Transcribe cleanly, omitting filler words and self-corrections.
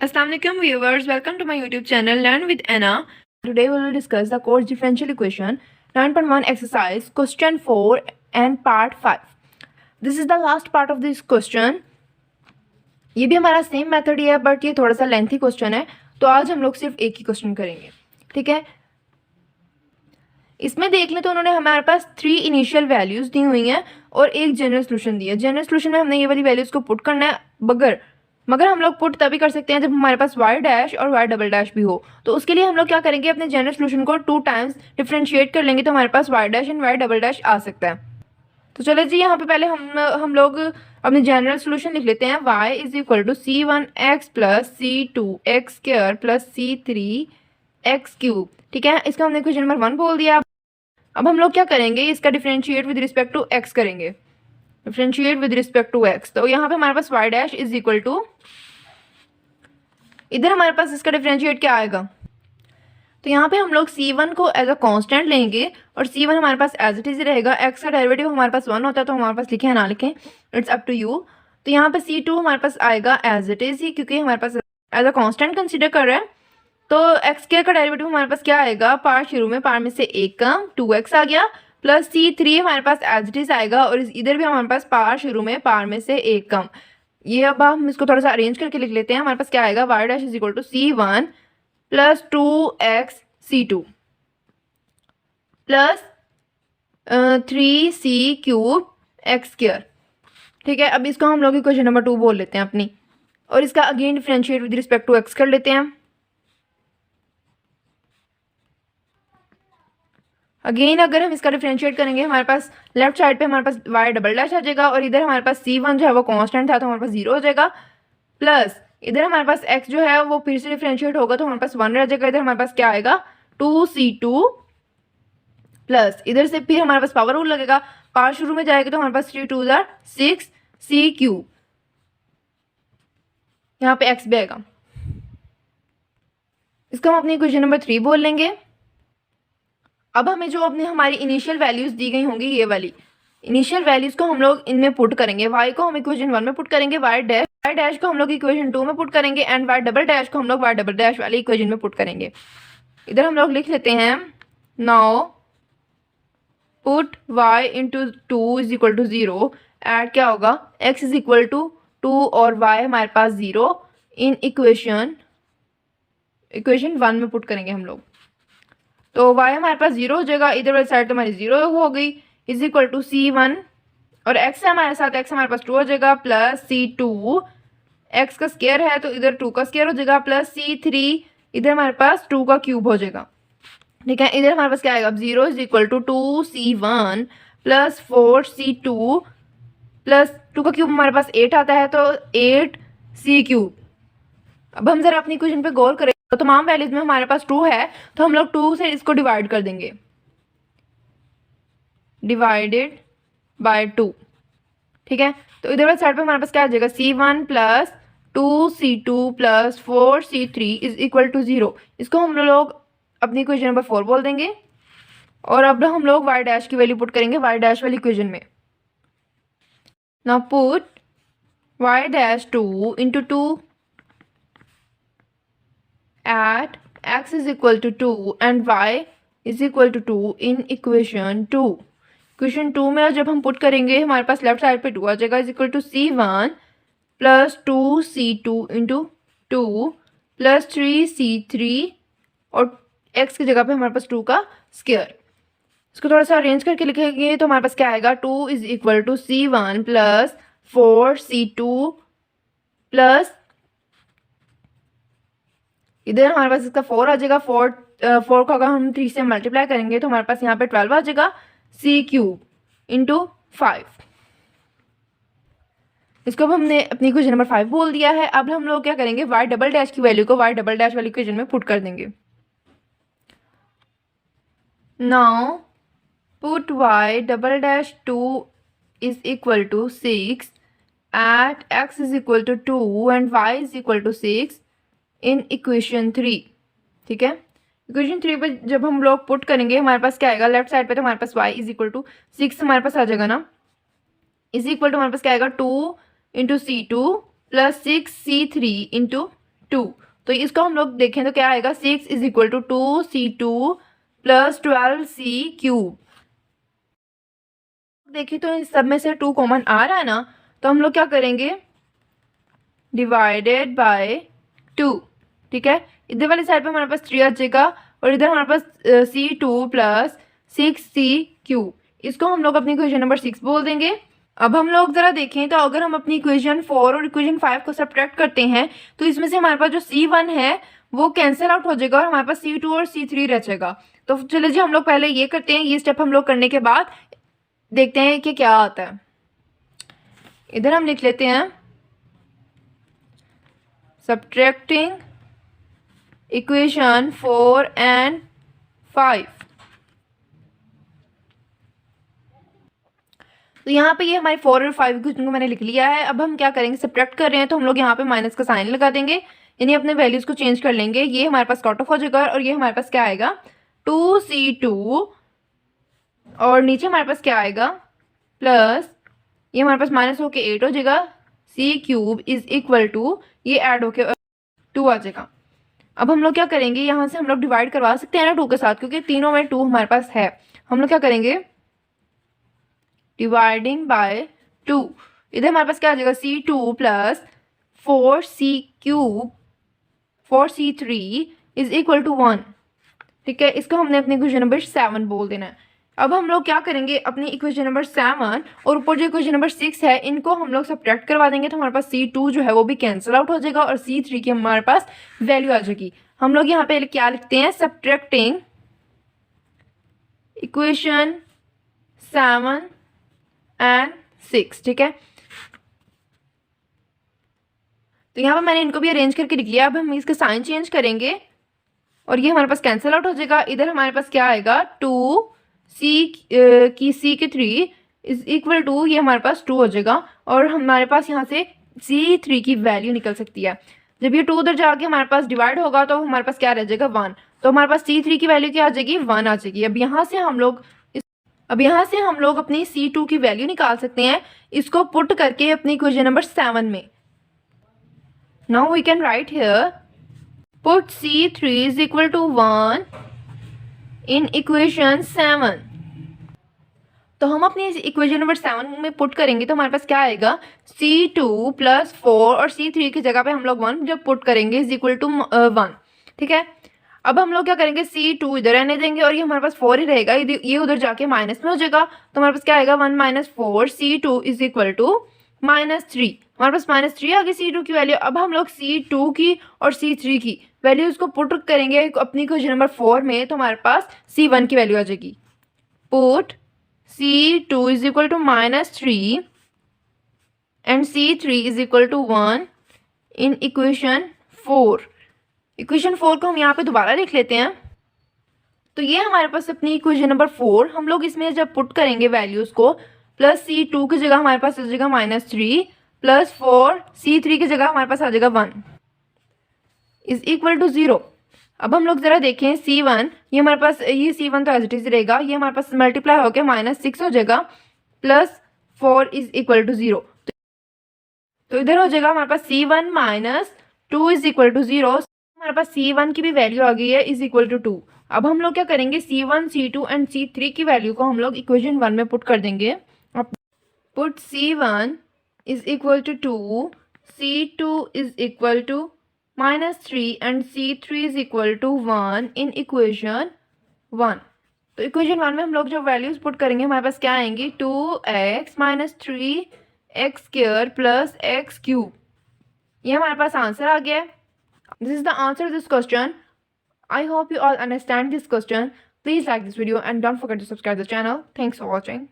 Assalamu alaikum viewers, welcome to my YouTube channel Learn with Anna. Today we will discuss the course differential equation 9.1 exercise question 4 and part 5. This is the last part of this question. ये भी हमारा same method ही है but ये थोड़ा सा lengthy question है, तो आज हम लोग सिर्फ एक ही क्वेश्चन करेंगे. ठीक है, इसमें देख लें तो उन्होंने हमारे पास 3 इनिशियल वैल्यूज दी हुई हैं और एक जनरल सोल्यूशन दिया है. जनरल सोल्यूशन में हमने ये वाली वैल्यूज को पुट करना है, मगर हम लोग पुट तभी कर सकते हैं जब हमारे पास y डैश और y डबल डैश भी हो. तो उसके लिए हम लोग क्या करेंगे, अपने जनरल सोल्यूशन को 2 टाइम्स डिफ्रेंशिएट कर लेंगे तो हमारे पास y dash and y double dash आ सकता है. तो चलो जी, यहाँ पे पहले हम लोग अपने जनरल सोल्यूशन लिख लेते हैं. y is equal to c1x plus c2x square plus c3x cube. ठीक है, इसका हमने क्वेश्चन नंबर 1 बोल दिया. अब हम लोग क्या करेंगे, इसका differentiate with respect to x करेंगे. Differentiate with respect to x, तो यहाँ पे हमारे पास y dash is equal to, इधर हमारे पास इसका डिफरेंशिएट क्या आएगा, तो यहाँ पे हम लोग c1 को एज अ कांस्टेंट लेंगे और c1 हमारे पास एज इट इज रहेगा. x का डेरिवेटिव हमारे पास 1 होता है तो हमारे पास लिखे ना लिखें, इट्स अप टू यू. तो यहाँ पे c2 हमारे पास आएगा एज इट इज ही, क्योंकि हमारे पास एज अ कांस्टेंट कंसीडर कर रहे हैं. तो x स्क्वायर का डेरिवेटिव हमारे पास क्या आएगा, पार शुरू में पार में से एक कम 2x आ गया, प्लस c3 हमारे पास एज इट इज आएगा और इधर भी हमारे पास पार शुरू में पार में से एक कम. ये अब हम इसको थोड़ा सा अरेंज करके लिख लेते हैं. हमारे पास क्या आएगा, y dash is equal to c1 plus 2x c2 plus 3c cube x square. ठीक है, अब इसको हम लोग इक्वेशन नंबर 2 बोल लेते हैं अपनी, और इसका again differentiate with respect to x कर लेते हैं. अगेन अगर हम इसका डिफरेंशिएट करेंगे, हमारे पास लेफ्ट साइड पे हमारे पास y डबल डैश आ जाएगा और इधर हमारे पास c1 जो है वो कांस्टेंट था तो हमारे पास 0 हो जाएगा, प्लस इधर हमारे पास x जो है वो फिर से डिफरेंशिएट होगा तो हमारे पास 1 रह जाएगा. इधर हमारे पास क्या आएगा, 2c2 प्लस इधर से फिर हमारे पास पावर रूल लगेगा, पावर शुरू में जाएगा तो हमारे पास 3 2 6 c क्यूब, यहाँ पे x भी आएगा. इसको हम अपनी इक्वेशन नंबर 3 बोल लेंगे. अब हमें जो अपने हमारी इनिशियल वैल्यूज दी गई होंगी, ये वाली इनिशियल वैल्यूज को हम लोग इनमें पुट करेंगे. y को हम इक्वेशन 1 में पुट करेंगे, y डैश को हम लोग इक्वेशन 2 में पुट करेंगे एंड y डबल डैश को हम लोग y डबल डैश वाली इक्वेशन में पुट करेंगे. इधर हम लोग लिख लेते हैं, now put y into 2 is equal to 0 at क्या होगा, x इज इक्वल टू 2 और y हमारे पास 0 इन इक्वेशन 1 में पुट करेंगे हम लोग. तो y हमारे पास 0 हो जाएगा, इधर वाली साइड तो हमारी 0 हो गई, इज इक्वल टू c1 और x है हमारे साथ, x हमारे पास 2 हो जाएगा प्लस c2, x का स्क्वायर है तो इधर 2 का स्क्वायर हो जाएगा, प्लस c3 इधर हमारे पास 2 का क्यूब हो जाएगा. ठीक है, इधर हमारे पास क्या आएगा, 0 is equal to 2c1 plus 4c2 plus 2 का क्यूब हमारे पास 8 आता है तो 8c क्यूब. अब हम जरा अपनी क्वेश्चन पे गौर करें, तो तमाम वैल्यूज में हमारे पास 2 है तो हम लोग 2 से इसको डिवाइड कर देंगे, डिवाइडेड बाय 2. ठीक है, तो इधर वाली साइड पे हमारे पास क्या आ जाएगा, c1 plus 2c2 plus 4c3 is equal to 0. इसको हम लोग अपनी इक्वेशन नंबर 4 बोल देंगे और अब हम लोग y डैश की वैल्यू पुट करेंगे y डैश वाली इक्वेशन में. Now put y dash 2 into 2 at x is equal to 2 and y is equal to 2 in equation 2. Equation 2 में जब हम पुट करेंगे हमारे पास लेफ्ट साइड पे 2 आ जाएगा, is equal to c1 plus 2c2 into 2 plus 3c3 और x की जगह पे हमारे पास 2 का स्क्वायर. इसको थोड़ा सा अरेंज करके लिखेंगे तो हमारे पास क्या आएगा, 2 is equal to c1 plus 4c2 plus इधर हमारे पास इसका 4 आ जाएगा, 4 को अगर हम 3 से मल्टीप्लाई करेंगे तो हमारे पास यहाँ पे 12 आ जाएगा, c क्यूब इंटू 5. इसको अब हमने अपनी इक्वेशन नंबर 5 बोल दिया है. अब हम लोग क्या करेंगे, y डबल डैश की वैल्यू को y डबल डैश वाली इक्वेशन में पुट कर देंगे. Now put y double dash 2 is equal to 6 at x is equal to 2 and y is equal to 6 in equation 3. ठीक है, इक्वेशन 3 पे जब हम लोग पुट करेंगे हमारे पास क्या आएगा, लेफ्ट साइड पे तो हमारे पास y इज इक्वल टू 6 हमारे पास आ जाएगा ना, इज इक्वल टू हमारे पास क्या आएगा, 2 into c2 plus 6c3 into 2। तो इसको हम लोग देखें तो क्या आएगा, 6 is equal to 2c2 plus 12c³ देखिए तो इस सब में से 2 कॉमन आ रहा है ना, तो हम लोग क्या करेंगे, डिवाइडेड बाय 2। ठीक है, इधर वाली साइड पे हमारे पास 3 आ जाएगा और इधर हमारे पास c2 प्लस 6c³। इसको हम लोग अपनी इक्वेशन नंबर 6 बोल देंगे। अब हम लोग जरा देखें तो अगर हम अपनी इक्वेशन 4 और इक्वेशन 5 को सब्ट्रैक्ट करते हैं तो इसमें से हमारे पास जो c1 है वो कैंसिल आउट हो जाएगा और हमारे पास c2 और c3 रह जाएगा। तो चलिए जी हम लोग पहले ये करते हैं, ये स्टेप हम लोग करने के बाद देखते हैं कि क्या आता है। इधर हम लिख लेते हैं सब्ट्रैक्टिंग इक्वेशन 4 एंड 5। तो यहाँ पे ये हमारी 4 और 5 इक्वेशन को मैंने लिख लिया है। अब हम क्या करेंगे, सब्ट्रैक्ट कर रहे हैं तो हम लोग यहाँ पे माइनस का साइन लगा देंगे, यानी अपने वैल्यूज को चेंज कर लेंगे। ये हमारे पास कट ऑफ हो जाएगा और ये हमारे पास क्या आएगा, 2c2 और नीचे हमारे पास क्या आएगा प्लस, ये हमारे पास माइनस होके 8 हो जाएगा, c³ इज इक्वल टू ये ऐड होके 2 आ जाएगा। अब हम लोग क्या करेंगे, यहाँ से हम लोग डिवाइड करवा सकते हैं ना 2 के साथ, क्योंकि तीनों में 2 हमारे पास है। हम लोग क्या करेंगे, डिवाइडिंग बाय 2, इधर हमारे पास क्या आ जाएगा, c2 plus 4c³ is equal to 1। ठीक है, इसको हमने अपनी इक्वेशन नंबर 7 बोल देना है। अब हम लोग क्या करेंगे, अपनी इक्वेशन नंबर 7 और ऊपर जो इक्वेशन नंबर 6 है इनको हम लोग सब्ट्रैक्ट करवा देंगे, तो हमारे पास c2 जो है वो भी कैंसिल आउट हो जाएगा और c3 की हमारे पास वैल्यू आ जाएगी। हम लोग यहाँ पे क्या लिखते हैं, सब्ट्रैक्टिंग इक्वेशन 7 एंड 6। ठीक है, तो यहाँ पर मैंने इनको भी अरेंज करके लिख लिया। अब हम इसका साइन चेंज करेंगे और ये हमारे पास कैंसिल आउट हो जाएगा। इधर हमारे पास क्या आएगा, 2c³ इज इक्वल टू, ये हमारे पास 2 हो जाएगा और हमारे पास यहाँ से c3 की वैल्यू निकल सकती है। जब ये 2 उधर जाके हमारे पास डिवाइड होगा तो हमारे पास क्या रह जाएगा, 1। तो हमारे पास c3 की वैल्यू क्या आ जाएगी, 1 आ जाएगी। अब यहाँ से हम लोग अपनी c2 की वैल्यू निकाल सकते हैं, इसको पुट करके अपनी इक्वेशन नंबर 7 में। Now we can write here, put c3 is equal to 1 in equation 7। तो हम अपनी इक्वेशन नंबर 7 में पुट करेंगे तो हमारे पास क्या आएगा, c2 प्लस 4 और c3 की जगह पे हम लोग 1 जब पुट करेंगे इज इक्वल टू 1। ठीक है, अब हम लोग क्या करेंगे, c2 इधर रहने देंगे और ये हमारे पास 4 ही रहेगा, ये उधर जाके माइनस में हो जाएगा। तो हमारे पास क्या आएगा, 1 minus 4 c2 is equal to -3। हमारे पास -3 आ गई c2 की वैल्यू। अब हम लोग c2 की और c3 की वैल्यूज को पुट करेंगे अपनी इक्वेशन नंबर 4 में, तो हमारे पास c1 की वैल्यू आ जाएगी। Put c2 is equal to -3 and c3 is equal to 1 in equation 4। Equation 4 को हम यहाँ पे दोबारा लिख लेते हैं। तो ये हमारे पास अपनी इक्वेशन नंबर 4, हम लोग इसमें जब पुट करेंगे वैल्यूज को, प्लस c2 की जगह हमारे पास आ जाएगा -3 प्लस 4 c3 की जगह हमारे पास आ जाएगा 1 इज इक्वल टू 0। अब हम लोग जरा देखें c1, ये हमारे पास ये c1 तो एज इट इज रहेगा, ये हमारे पास मल्टीप्लाई होकर -6 हो जाएगा प्लस 4 इज इक्वल टू 0। तो इधर हो जाएगा हमारे पास c1 -2 इज इक्वल टू 0। हमारे पास c1 की भी वैल्यू आ गई है इज इक्वल टू 2। अब हम लोग क्या करेंगे, c1 c2 एंड c3 की वैल्यू को हम लोग इक्वेशन 1 में पुट कर देंगे। Put c1 is equal to 2, c2 is equal to -3 and c3 is equal to 1 in equation 1। तो इक्वेशन 1 में हम लोग जो वैल्यूज पुट करेंगे हमारे पास क्या आएंगी, 2x - 3x² प्लस x³। ये हमारे पास आंसर आ गया है। This is the answer to this question. I hope you all understand this question. Please like this video and don't forget to subscribe the channel. Thanks for watching.